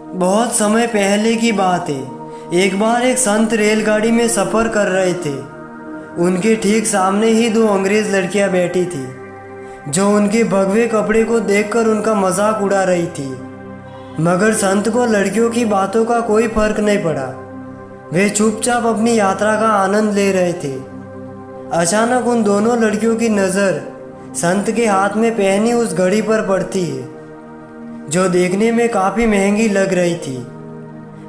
बहुत समय पहले की बात है। एक बार एक संत रेलगाड़ी में सफ़र कर रहे थे। उनके ठीक सामने ही दो अंग्रेज़ लड़कियां बैठी थी, जो उनके भगवे कपड़े को देखकर उनका मजाक उड़ा रही थी। मगर संत को लड़कियों की बातों का कोई फर्क नहीं पड़ा। वे चुपचाप अपनी यात्रा का आनंद ले रहे थे। अचानक उन दोनों लड़कियों की नज़र संत के हाथ में पहनी उस घड़ी पर पड़ती है, जो देखने में काफ़ी महंगी लग रही थी।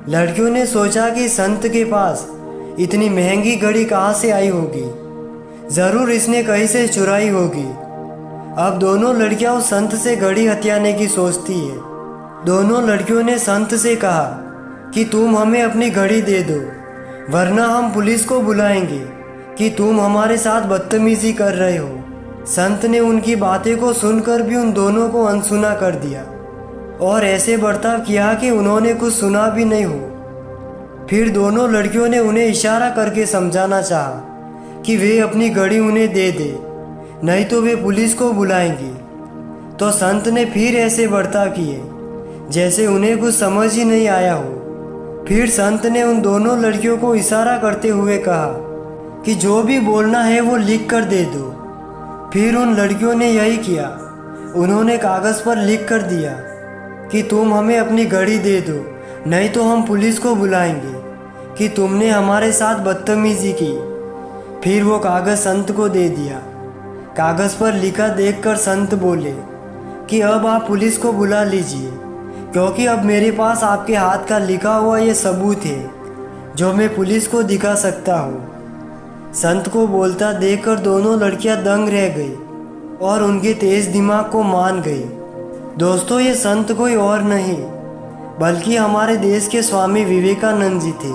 लड़कियों ने सोचा कि संत के पास इतनी महंगी घड़ी कहाँ से आई होगी, ज़रूर इसने कहीं से चुराई होगी। अब दोनों लड़कियां उस संत से घड़ी हथियाने की सोचती है। दोनों लड़कियों ने संत से कहा कि तुम हमें अपनी घड़ी दे दो, वरना हम पुलिस को बुलाएंगे कि तुम हमारे साथ बदतमीजी कर रहे हो। संत ने उनकी बातें को सुनकर भी उन दोनों को अनसुना कर दिया और ऐसे बर्ताव किया कि उन्होंने कुछ सुना भी नहीं हो। फिर दोनों लड़कियों ने उन्हें इशारा करके समझाना चाहा कि वे अपनी घड़ी उन्हें दे दे, नहीं तो वे पुलिस को बुलाएंगी। तो संत ने फिर ऐसे बर्ताव किए जैसे उन्हें कुछ समझ ही नहीं आया हो। फिर संत ने उन दोनों लड़कियों को इशारा करते हुए कहा कि जो भी बोलना है वो लिख कर दे दो। फिर उन लड़कियों ने यही किया। उन्होंने कागज़ पर लिख कर दिया कि तुम हमें अपनी घड़ी दे दो, नहीं तो हम पुलिस को बुलाएंगे कि तुमने हमारे साथ बदतमीजी की। फिर वो कागज़ संत को दे दिया। कागज़ पर लिखा देखकर संत बोले कि अब आप पुलिस को बुला लीजिए, क्योंकि अब मेरे पास आपके हाथ का लिखा हुआ ये सबूत है जो मैं पुलिस को दिखा सकता हूँ। संत को बोलता देखकर दोनों लड़कियां दंग रह गई और उनके तेज दिमाग को मान गई। दोस्तों, ये संत कोई और नहीं बल्कि हमारे देश के स्वामी विवेकानंद जी थे।